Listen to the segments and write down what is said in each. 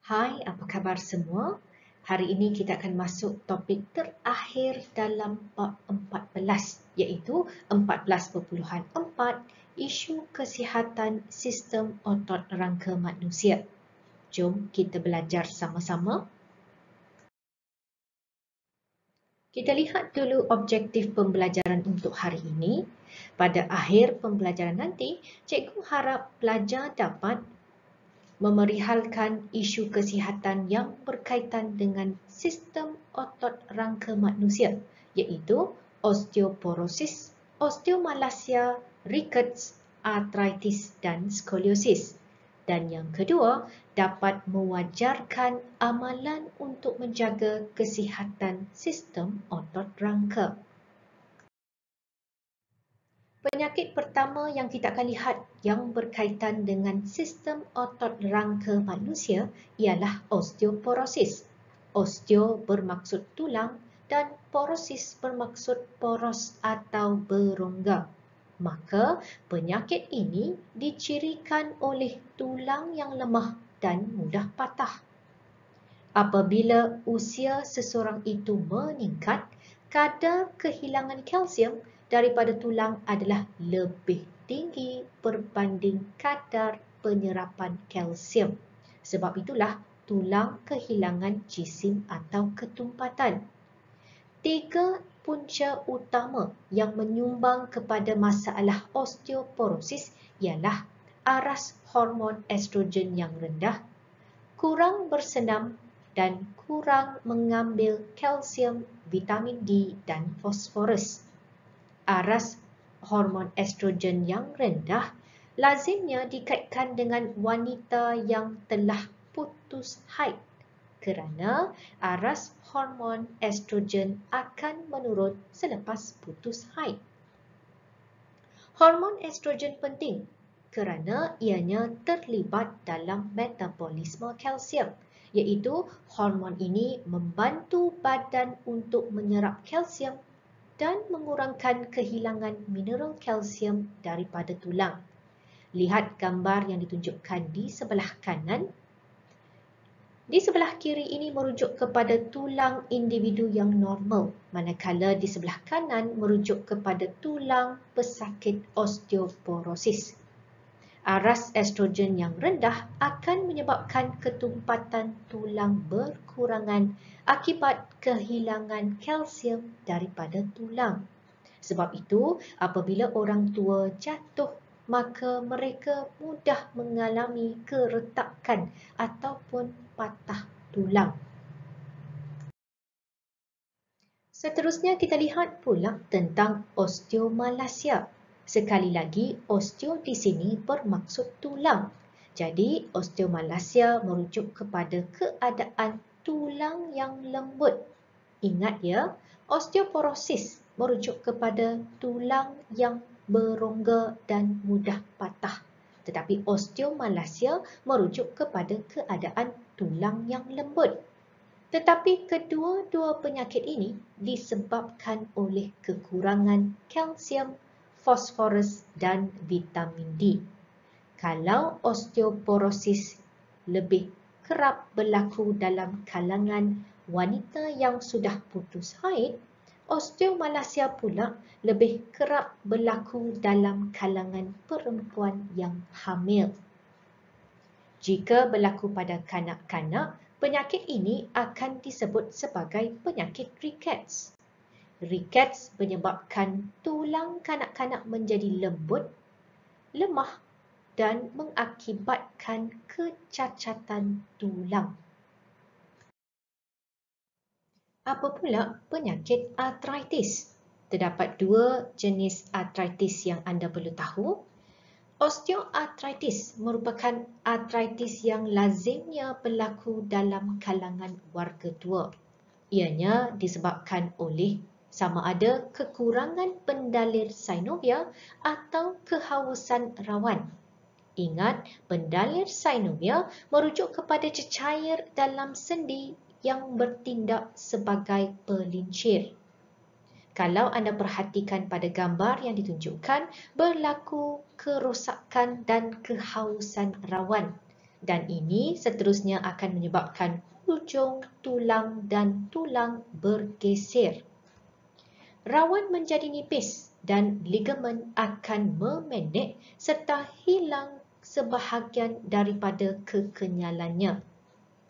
Hai, apa khabar semua? Hari ini kita akan masuk topik terakhir dalam bab 14, iaitu 14.4, isu kesihatan sistem otot rangka manusia. Jom kita belajar sama-sama. Kita lihat dulu objektif pembelajaran untuk hari ini. Pada akhir pembelajaran nanti, cikgu harap pelajar dapat memerihalkan isu kesihatan yang berkaitan dengan sistem otot rangka manusia, iaitu osteoporosis, osteomalacia, rickets, arthritis dan skoliosis. Dan yang kedua, dapat mewajarkan amalan untuk menjaga kesihatan sistem otot rangka. Penyakit pertama yang kita akan lihat yang berkaitan dengan sistem otot rangka manusia ialah osteoporosis. Osteo bermaksud tulang dan porosis bermaksud poros atau berongga. Maka penyakit ini dicirikan oleh tulang yang lemah dan mudah patah. Apabila usia seseorang itu meningkat, kadar kehilangan kalsium daripada tulang adalah lebih tinggi berbanding kadar penyerapan kalsium. Sebab itulah tulang kehilangan jisim atau ketumpatan. 3 punca utama yang menyumbang kepada masalah osteoporosis ialah aras hormon estrogen yang rendah, kurang bersenam dan kurang mengambil kalsium, vitamin D dan fosforus. Aras hormon estrogen yang rendah lazimnya dikaitkan dengan wanita yang telah putus haid kerana aras hormon estrogen akan menurun selepas putus haid. Hormon estrogen penting kerana ianya terlibat dalam metabolisme kalsium, iaitu hormon ini membantu badan untuk menyerap kalsium dan mengurangkan kehilangan mineral kalsium daripada tulang. Lihat gambar yang ditunjukkan di sebelah kanan. Di sebelah kiri ini merujuk kepada tulang individu yang normal, manakala di sebelah kanan merujuk kepada tulang pesakit osteoporosis. Aras estrogen yang rendah akan menyebabkan ketumpatan tulang berkurangan akibat kehilangan kalsium daripada tulang. Sebab itu, apabila orang tua jatuh, maka mereka mudah mengalami keretakan ataupun patah tulang. Seterusnya kita lihat pula tentang osteomalacia. Sekali lagi, osteo di sini bermaksud tulang. Jadi, osteomalacia merujuk kepada keadaan tulang yang lembut. Ingat ya, osteoporosis merujuk kepada tulang yang berongga dan mudah patah. Tetapi osteomalacia merujuk kepada keadaan tulang yang lembut. Tetapi kedua-dua penyakit ini disebabkan oleh kekurangan kalsium, fosforus dan vitamin D. Kalau osteoporosis lebih kerap berlaku dalam kalangan wanita yang sudah putus haid, osteomalacia pula lebih kerap berlaku dalam kalangan perempuan yang hamil. Jika berlaku pada kanak-kanak, penyakit ini akan disebut sebagai penyakit rickets. Rickets menyebabkan tulang kanak-kanak menjadi lembut, lemah dan mengakibatkan kecacatan tulang. Apa pula penyakit arthritis? Terdapat 2 jenis arthritis yang anda perlu tahu. Osteoarthritis merupakan arthritis yang lazimnya berlaku dalam kalangan warga tua. Ianya disebabkan oleh sama ada kekurangan pendalir synovial atau kehausan rawan. Ingat, pendalir synovial merujuk kepada cecair dalam sendi yang bertindak sebagai pelincir. Kalau anda perhatikan pada gambar yang ditunjukkan, berlaku kerosakan dan kehausan rawan Dan ini seterusnya akan menyebabkan hujung tulang dan tulang bergeser. Rawan menjadi nipis dan ligamen akan memendek serta hilang sebahagian daripada kekenyalannya.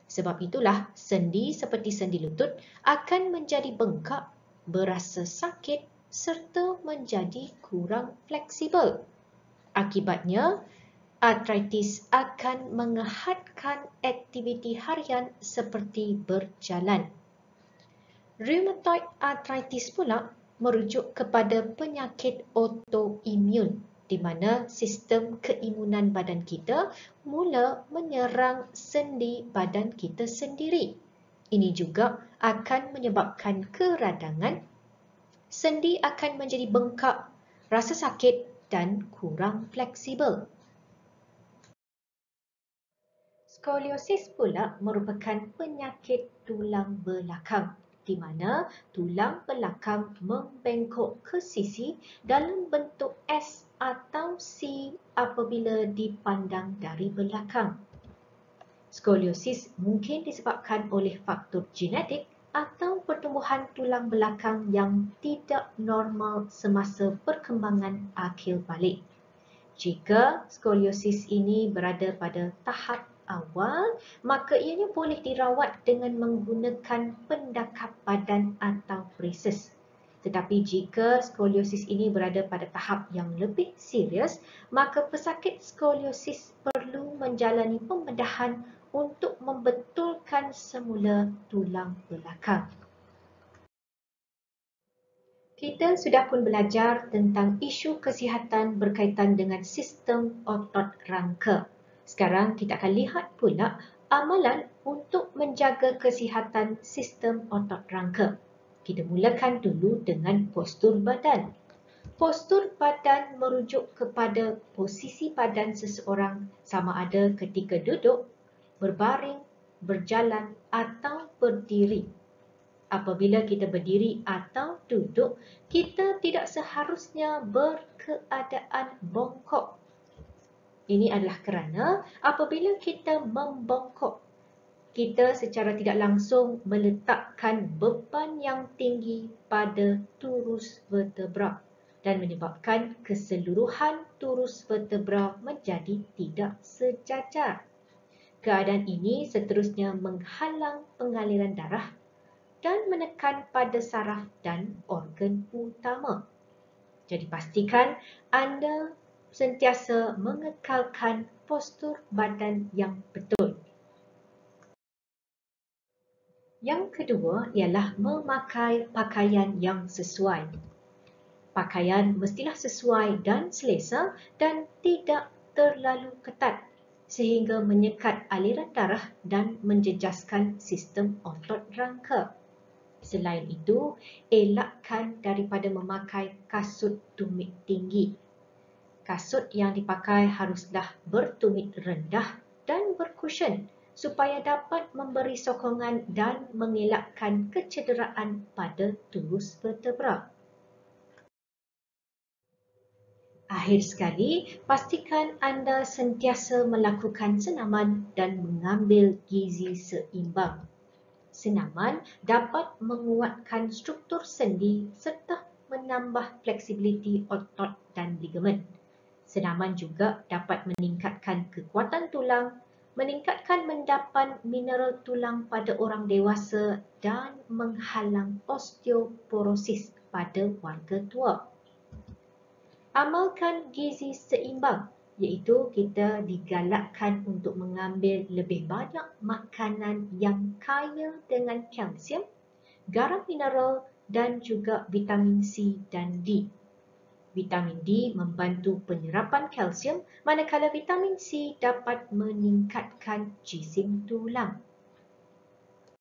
Sebab itulah sendi seperti sendi lutut akan menjadi bengkak, berasa sakit serta menjadi kurang fleksibel. Akibatnya, artritis akan menghadkan aktiviti harian seperti berjalan. Rheumatoid arthritis pula merujuk kepada penyakit autoimun di mana sistem keimunan badan kita mula menyerang sendi badan kita sendiri. Ini juga akan menyebabkan keradangan, sendi akan menjadi bengkak, rasa sakit dan kurang fleksibel. Skoliosis pula merupakan penyakit tulang belakang di mana tulang belakang membengkok ke sisi dalam bentuk S atau C apabila dipandang dari belakang. Skoliosis mungkin disebabkan oleh faktor genetik atau pertumbuhan tulang belakang yang tidak normal semasa perkembangan akil balik. Jika skoliosis ini berada pada tahap awal, maka ianya boleh dirawat dengan menggunakan pendakap badan atau braces. Tetapi jika skoliosis ini berada pada tahap yang lebih serius, maka pesakit skoliosis perlu menjalani pembedahan untuk membetulkan semula tulang belakang. Kita sudah pun belajar tentang isu kesihatan berkaitan dengan sistem otot rangka. Sekarang kita akan lihat pula amalan untuk menjaga kesihatan sistem otot rangka. Kita mulakan dulu dengan postur badan. Postur badan merujuk kepada posisi badan seseorang sama ada ketika duduk, berbaring, berjalan atau berdiri. Apabila kita berdiri atau duduk, kita tidak seharusnya berkeadaan bongkok. Ini adalah kerana apabila kita membongkok, kita secara tidak langsung meletakkan beban yang tinggi pada turus vertebra dan menyebabkan keseluruhan turus vertebra menjadi tidak sejajar. Keadaan ini seterusnya menghalang pengaliran darah dan menekan pada saraf dan organ utama. Jadi pastikan anda sentiasa mengekalkan postur badan yang betul. Yang kedua ialah memakai pakaian yang sesuai. Pakaian mestilah sesuai dan selesa dan tidak terlalu ketat sehingga menyekat aliran darah dan menjejaskan sistem otot rangka. Selain itu, elakkan daripada memakai kasut tumit tinggi. Kasut yang dipakai haruslah bertumit rendah dan berkusyen supaya dapat memberi sokongan dan mengelakkan kecederaan pada turus vertebra. Akhir sekali, pastikan anda sentiasa melakukan senaman dan mengambil gizi seimbang. Senaman dapat menguatkan struktur sendi serta menambah fleksibiliti otot dan ligamen. Senaman juga dapat meningkatkan kekuatan tulang, meningkatkan mendapan mineral tulang pada orang dewasa dan menghalang osteoporosis pada warga tua. Amalkan gizi seimbang, iaitu kita digalakkan untuk mengambil lebih banyak makanan yang kaya dengan kalsium, garam mineral dan juga vitamin C dan D. Vitamin D membantu penyerapan kalsium, manakala vitamin C dapat meningkatkan jisim tulang.